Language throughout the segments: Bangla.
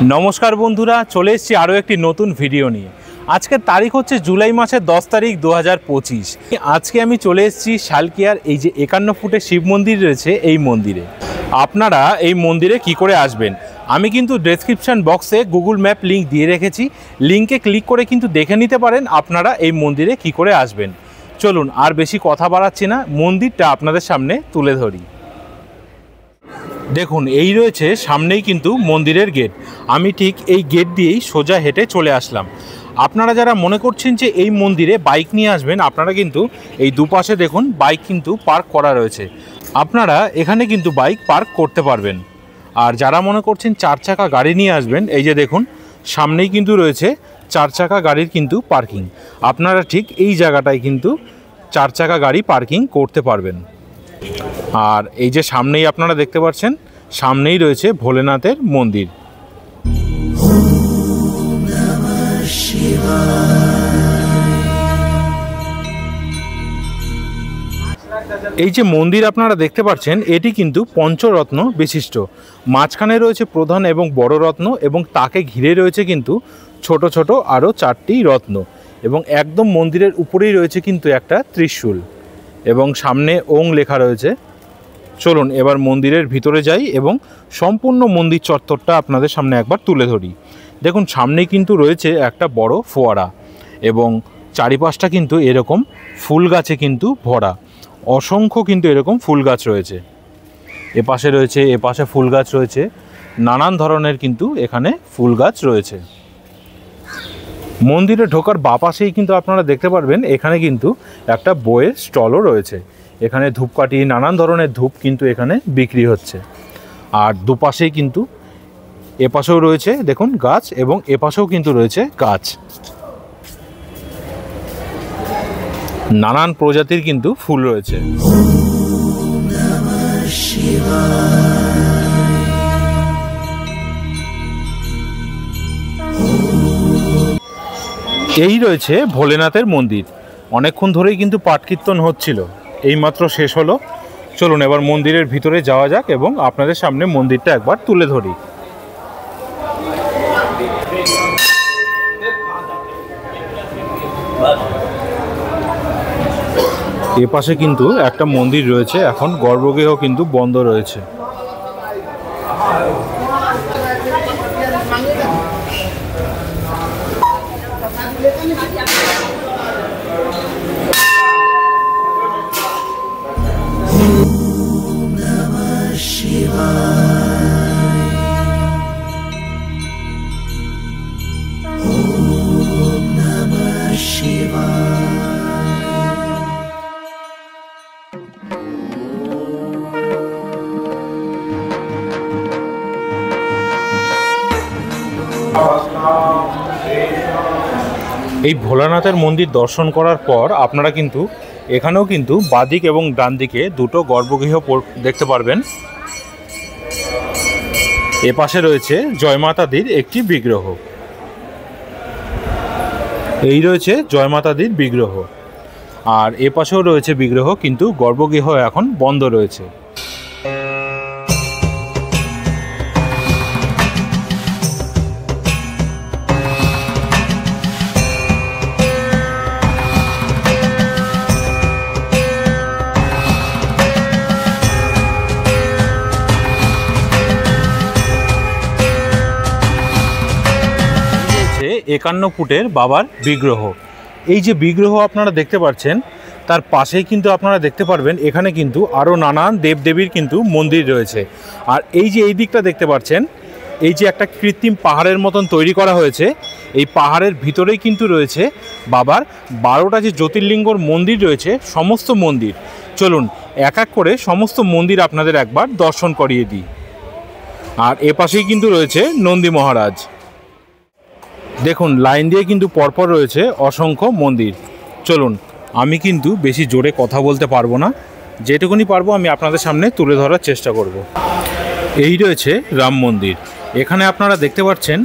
नमस्कार बंधुरा चले एसेছি आरो एक नतून भिडियो निये। आजकेर तारीख होच्छे जुलाई मासेर 10 तारीख 2025। आज के आमी चले एसेছি शालकियार এই যে 51 ফুটের शिव मंदिर रयेছে এই मंदिरे। आपनारा এই मंदिरे कि करे आसबेन आमी किन्तु डेसक्रिप्शन बक्से गुगल मैप लिंक दिए रेखेছি, लिंके क्लिक करे किन्तु देखे निते पारेन आपनारा এই मंदिरे कि करे आसबेन। चलुन आर बेशी कथा बाड़ाচ্ছি ना, मंदिरटा आपनादेर सामने तुले धरि। देखुन এই রয়েছে সামনেই কিন্তু মন্দিরের গেট। আমি ঠিক এই গেট দিয়েই সোজা হেঁটে চলে আসলাম। আপনারা যারা মনে করছেন যে এই মন্দিরে বাইক নিয়ে আসবেন, আপনারা কিন্তু এই দুপাশে দেখুন বাইক কিন্তু পার্ক করা রয়েছে, আপনারা এখানে কিন্তু বাইক পার্ক করতে পারবেন। আর যারা মনে করছেন চার চাকা গাড়ি নিয়ে আসবেন, এই যে দেখুন সামনেই কিন্তু রয়েছে চার চাকা গাড়ির কিন্তু পার্কিং। আপনারা ঠিক এই জায়গাটায় কিন্তু চার চাকা গাড়ি পার্কিং করতে পারবেন। আর এই যে সামনেই আপনারা দেখতে পাচ্ছেন, সামনেই রয়েছে ভোলেনাথের মন্দির। এই যে মন্দির আপনারা দেখতে পাচ্ছেন, এটি কিন্তু পঞ্চরত্ন বিশিষ্ট। মাঝখানে রয়েছে প্রধান এবং বড় রত্ন, এবং তাকে ঘিরে রয়েছে কিন্তু ছোট ছোট আরও 4টি রত্ন, এবং একদম মন্দিরের উপরেই রয়েছে কিন্তু একটা ত্রিশূল, এবং সামনে ওং লেখা রয়েছে। চলুন এবার মন্দিরের ভিতরে যাই এবং সম্পূর্ণ মন্দির চত্বরটা আপনাদের সামনে একবার তুলে ধরি। দেখুন সামনে কিন্তু রয়েছে একটা বড় ফোয়ারা, এবং চারিপাশটা কিন্তু এরকম ফুল গাছে কিন্তু ভরা। অসংখ্য কিন্তু এরকম ফুল গাছ রয়েছে, এপাশে রয়েছে, এপাশে ফুল গাছ রয়েছে, নানান ধরনের কিন্তু এখানে ফুল গাছ রয়েছে। মন্দিরে ঢোকার বাপাশেই কিন্তু আপনারা দেখতে পারবেন এখানে কিন্তু একটা বইয়ের স্টলও রয়েছে। এখানে ধূপকাঠি, নানান ধরনের ধূপ কিন্তু এখানে বিক্রি হচ্ছে। আর দুপাশেই কিন্তু এপাশেও রয়েছে দেখুন গাছ, এবং এপাশেও কিন্তু রয়েছে গাছ। নানান প্রজাতির কিন্তু ফুল রয়েছে। এই রয়েছে ভোলেনাথের মন্দির। অনেকক্ষণ ধরেই কিন্তু পাঠ কীর্তন হচ্ছিল, এইমাত্র শেষ হলো। চলুন এবার মন্দিরের ভিতরে যাওয়া যাক এবং আপনাদের সামনে মন্দিরটা একবার তুলে ধরি। এপাশে কিন্তু একটা মন্দির রয়েছে, এখন গর্ভগৃহ কিন্তু বন্ধ রয়েছে। এই ভোলানাথের মন্দির দর্শন করার পর আপনারা কিন্তু এখানেও কিন্তু বাঁদিক এবং ডান দিকে দুটো গর্ভগৃহ দেখতে পারবেন। এপাশে রয়েছে জয়মাতাদির একটি বিগ্রহ, এই রয়েছে জয়মাতাদির বিগ্রহ, আর এপাশেও রয়েছে বিগ্রহ, কিন্তু গর্ভগৃহ এখন বন্ধ রয়েছে। একান্ন ফুটের বাবার বিগ্রহ। এই যে বিগ্রহ আপনারা দেখতে পাচ্ছেন, তার পাশেই কিন্তু আপনারা দেখতে পারবেন এখানে কিন্তু আরও নানান দেবদেবীর কিন্তু মন্দির রয়েছে। আর এই যে এই দিকটা দেখতে পাচ্ছেন, এই যে একটা কৃত্রিম পাহাড়ের মতন তৈরি করা হয়েছে, এই পাহাড়ের ভিতরেই কিন্তু রয়েছে বাবার 12টা যে জ্যোতির্লিঙ্গর মন্দির রয়েছে, সমস্ত মন্দির। চলুন এক এক করে সমস্ত মন্দির আপনাদের একবার দর্শন করিয়ে দিই। আর এপাশেই কিন্তু রয়েছে নন্দী মহারাজ। দেখুন লাইন দিয়ে কিন্তু পরপর রয়েছে অসংখ্য মন্দির। চলুন আমি কিন্তু বেশি জোরে কথা বলতে পারবো না, যেটুকুনি পারবো আমি আপনাদের সামনে তুলে ধরার চেষ্টা করব। এই রয়েছে রাম মন্দির। এখানে আপনারা দেখতে পাচ্ছেন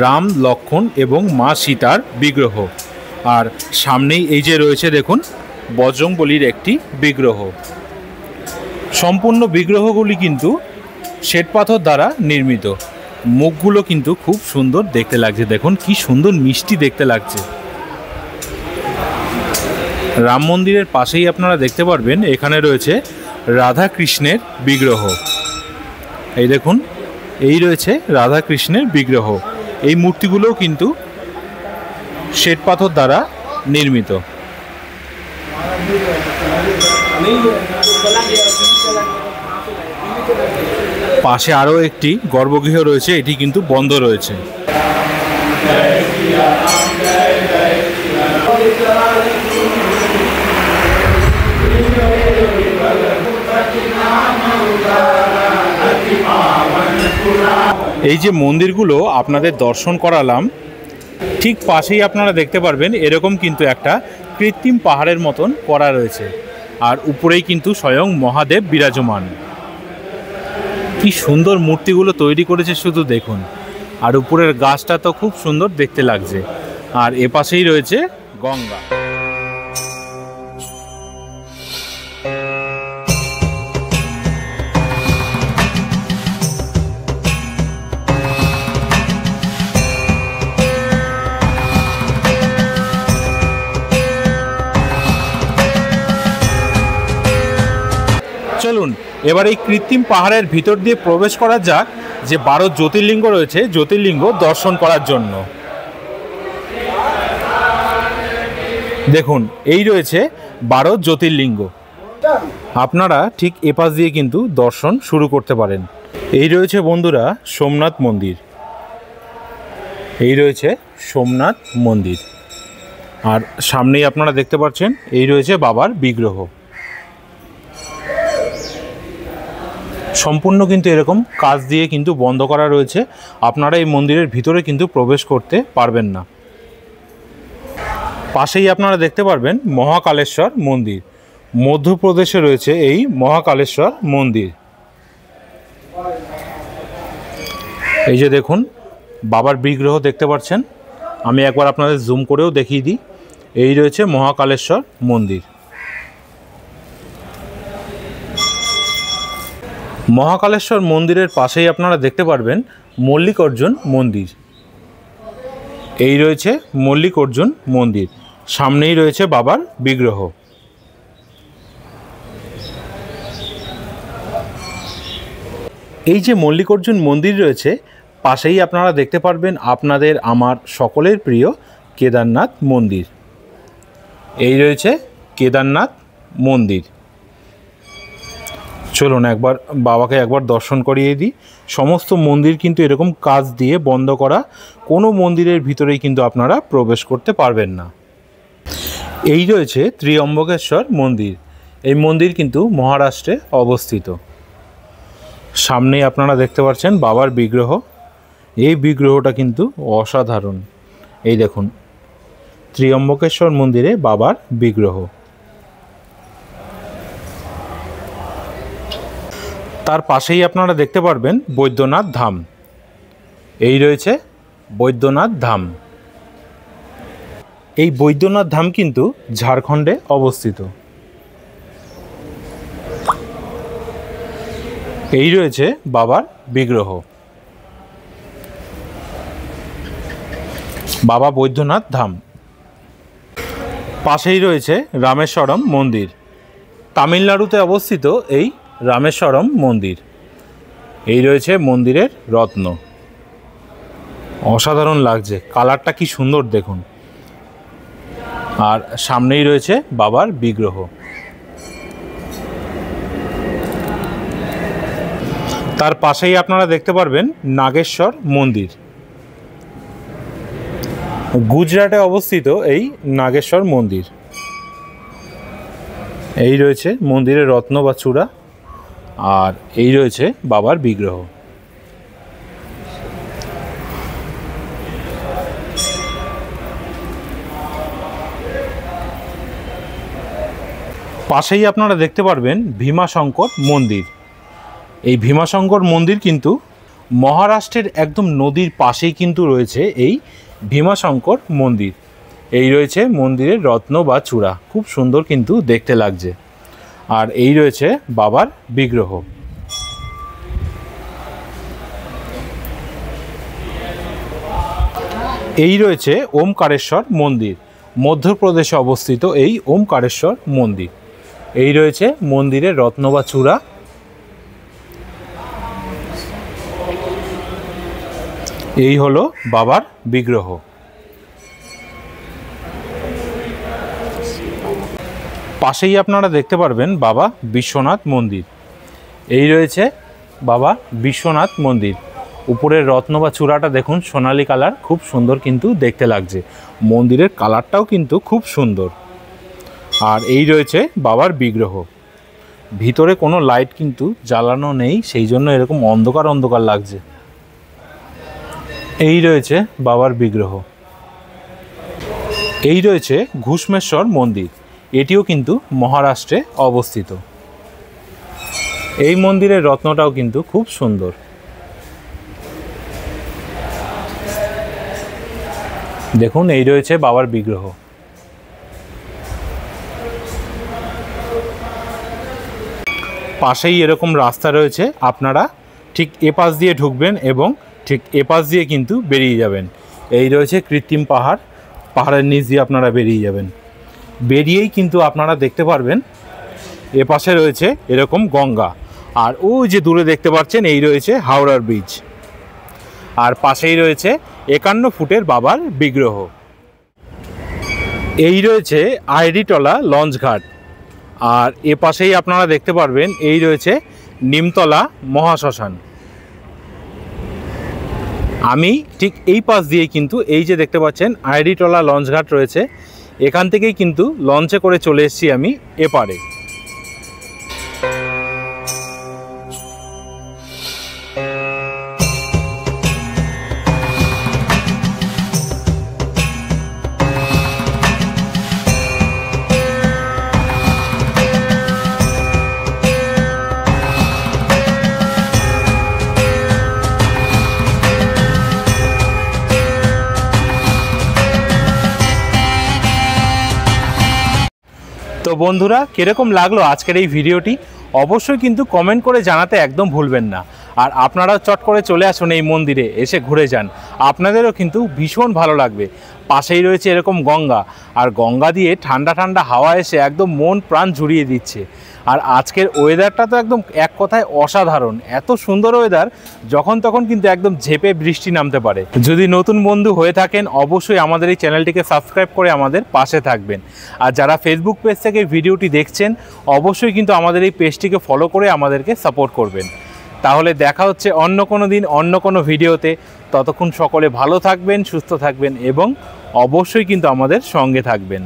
রাম, লক্ষ্মণ এবং মা সীতার বিগ্রহ। আর সামনেই এই যে রয়েছে দেখুন বজরংবলীর একটি বিগ্রহ। সম্পূর্ণ বিগ্রহগুলি কিন্তু শ্বেত পাথর দ্বারা নির্মিত। মুখগুলো কিন্তু খুব সুন্দর দেখতে লাগছে। দেখুন কি সুন্দর মিষ্টি দেখতে লাগছে। রাম মন্দিরের পাশেই আপনারা দেখতে পারবেন এখানে রয়েছে রাধা কৃষ্ণের বিগ্রহ। এই দেখুন, এই রয়েছে রাধা কৃষ্ণের বিগ্রহ। এই মূর্তিগুলোও কিন্তু শ্বেত পাথর দ্বারা নির্মিত। পাশে আরও একটি গর্ভগৃহ রয়েছে, এটি কিন্তু বন্ধ রয়েছে। এই যে মন্দিরগুলো আপনাদের দর্শন করালাম, ঠিক পাশেই আপনারা দেখতে পারবেন এরকম কিন্তু একটা কৃত্রিম পাহাড়ের মতন করা রয়েছে, আর উপরেই কিন্তু স্বয়ং মহাদেব বিরাজমান। কি সুন্দর মূর্তিগুলো তৈরি করেছে শুধু দেখুন। আর উপরের গাছটা তো খুব সুন্দর দেখতে লাগছে। আর এপাশেই রয়েছে গঙ্গা। চলুন এবার এই কৃত্রিম পাহাড়ের ভিতর দিয়ে প্রবেশ করা যাক, যে 12 জ্যোতির্লিঙ্গ রয়েছে, জ্যোতির্লিঙ্গ দর্শন করার জন্য। দেখুন, এই রয়েছে 12 জ্যোতির্লিঙ্গ। আপনারা ঠিক এপাশ দিয়ে কিন্তু দর্শন শুরু করতে পারেন। এই রয়েছে বন্ধুরা সোমনাথ মন্দির। এই রয়েছে সোমনাথ মন্দির, আর সামনেই আপনারা দেখতে পাচ্ছেন এই রয়েছে বাবার বিগ্রহ। সম্পূর্ণ কিন্তু এরকম কাচ দিয়ে কিন্তু বন্ধ করা রয়েছে। আপনারা এই মন্দিরের ভিতরে কিন্তু প্রবেশ করতে পারবেন না। পাশেই আপনারা দেখতে পারবেন মহাকালেশ্বর মন্দির। মধ্যপ্রদেশে রয়েছে এই মহাকালেশ্বর মন্দির। এই যে দেখুন বাবার বিগ্রহ দেখতে পাচ্ছেন। আমি একবার আপনাদের জুম করেও দেখিয়ে দিই। এই রয়েছে মহাকালেশ্বর মন্দির। মহাকালেশ্বর মন্দিরের পাশেই আপনারা দেখতে পারবেন মল্লিকার্জুন মন্দির। এই রয়েছে মল্লিকার্জুন মন্দির, সামনেই রয়েছে বাবার বিগ্রহ। এই যে মল্লিকার্জুন মন্দির রয়েছে, পাশেই আপনারা দেখতে পারবেন আপনাদের আমার সকলের প্রিয় কেদারনাথ মন্দির। এই রয়েছে কেদারনাথ মন্দির। চলুন একবার বাবাকে একবার দর্শন করিয়ে দিই। সমস্ত মন্দির কিন্তু এরকম কাচ দিয়ে বন্ধ করা, কোনো মন্দিরের ভিতরেই কিন্তু আপনারা প্রবেশ করতে পারবেন না। এই রয়েছে ত্রিয়ম্বকেশ্বর মন্দির। এই মন্দির কিন্তু মহারাষ্ট্রে অবস্থিত। সামনেই আপনারা দেখতে পাচ্ছেন বাবার বিগ্রহ। এই বিগ্রহটা কিন্তু অসাধারণ। এই দেখুন ত্রিয়ম্বকেশ্বর মন্দিরে বাবার বিগ্রহ। তার পাশেই আপনারা দেখতে পারবেন বৈদ্যনাথ ধাম। এই রয়েছে বৈদ্যনাথ ধাম। এই বৈদ্যনাথ ধাম কিন্তু ঝাড়খণ্ডে অবস্থিত। এই রয়েছে বাবার বিগ্রহ। বাবা বৈদ্যনাথ ধাম। পাশেই রয়েছে রামেশ্বরম মন্দির। তামিলনাড়ুতে অবস্থিত এই রামেশ্বরম মন্দির। এই রয়েছে মন্দিরের রত্ন। অসাধারণ লাগছে, কালারটা কি সুন্দর দেখুন। আর সামনেই রয়েছে বাবার বিগ্রহ। তার পাশেই আপনারা দেখতে পারবেন নাগেশ্বর মন্দির। গুজরাটে অবস্থিত এই নাগেশ্বর মন্দির। এই রয়েছে মন্দিরের রত্ন বা চূড়া, আর এই রয়েছে বাবার বিগ্রহ। পাশেই আপনারা দেখতে পারবেন ভীমাশঙ্কর মন্দির। এই ভীমাশঙ্কর মন্দির কিন্তু মহারাষ্ট্রের একদম নদীর পাশেই কিন্তু রয়েছে এই ভীমাশঙ্কর মন্দির। এই রয়েছে মন্দিরের রত্ন বা চূড়া, খুব সুন্দর কিন্তু দেখতে লাগছে। আর এই রয়েছে বাবার বিগ্রহ। এই রয়েছে ওমকারেশ্বর মন্দির, মধ্যপ্রদেশে অবস্থিত এই ওমকারেশ্বর মন্দির। এই রয়েছে মন্দিরের রত্ন বা চূড়া। এই হলো বাবার বিগ্রহ। পাশেই আপনারা দেখতে পারবেন বাবা বিশ্বনাথ মন্দির। এই রয়েছে বাবা বিশ্বনাথ মন্দির। উপরের রত্ন বা চূড়াটা দেখুন সোনালী কালার, খুব সুন্দর কিন্তু দেখতে লাগছে। মন্দিরের কালারটাও কিন্তু খুব সুন্দর। আর এই রয়েছে বাবার বিগ্রহ। ভিতরে কোনো লাইট কিন্তু জ্বালানো নেই, সেই জন্য এরকম অন্ধকার অন্ধকার লাগছে। এই রয়েছে বাবার বিগ্রহ। এই রয়েছে ঘুষ্মেশ্বর মন্দির, এটিও কিন্তু মহারাষ্ট্রে অবস্থিত। এই মন্দিরের রত্নটাও কিন্তু খুব সুন্দর। দেখুন এই রয়েছে বাবার বিগ্রহ। পাশেই এরকম রাস্তা রয়েছে, আপনারা ঠিক এপাশ দিয়ে ঢুকবেন এবং ঠিক এপাশ দিয়ে কিন্তু বেরিয়ে যাবেন। এই রয়েছে কৃত্রিম পাহাড়, পাহাড়ের নিচ দিয়ে আপনারা বেরিয়ে যাবেন। বেরিয়েই কিন্তু আপনারা দেখতে পারবেন এপাশে রয়েছে এরকম গঙ্গা, আর ওই যে দূরে দেখতে পাচ্ছেন এই রয়েছে হাওড়ার ব্রিজ। আর পাশেই রয়েছে 51 ফুটের বাবার বিগ্রহ। এই রয়েছে আইডিটলা লঞ্চঘাট। আর এ পাশেই আপনারা দেখতে পারবেন এই রয়েছে নিমতলা মহাশ্মশান। আমি ঠিক এই পাশ দিয়ে কিন্তু এই যে দেখতে পাচ্ছেন আইডিটলা লঞ্চঘাট রয়েছে, এখান থেকেই কিন্তু লঞ্চে করে চলে এসেছি আমি এপারে। তো বন্ধুরা, কীরকম লাগলো আজকের এই ভিডিওটি অবশ্যই কিন্তু কমেন্ট করে জানাতে একদম ভুলবেন না। আর আপনারাও চট করে চলে আসুন এই মন্দিরে, এসে ঘুরে যান, আপনাদেরও কিন্তু ভীষণ ভালো লাগবে। পাশেই রয়েছে এরকম গঙ্গা, আর গঙ্গা দিয়ে ঠান্ডা ঠান্ডা হাওয়া এসে একদম মন প্রাণ জুড়িয়ে দিচ্ছে। আর আজকের ওয়েদারটা তো একদম এক কথায় অসাধারণ, এত সুন্দর ওয়েদার, যখন তখন কিন্তু একদম ঝেঁপে বৃষ্টি নামতে পারে। যদি নতুন বন্ধু হয়ে থাকেন অবশ্যই আমাদের এই চ্যানেলটিকে সাবস্ক্রাইব করে আমাদের পাশে থাকবেন। আর যারা ফেসবুক পেজ থেকে ভিডিওটি দেখছেন অবশ্যই কিন্তু আমাদের এই পেজটিকে ফলো করে আমাদেরকে সাপোর্ট করবেন। তাহলে দেখা হচ্ছে অন্য কোনো দিন অন্য কোনো ভিডিওতে। ততক্ষণ সকলে ভালো থাকবেন, সুস্থ থাকবেন এবং অবশ্যই কিন্তু আমাদের সঙ্গে থাকবেন।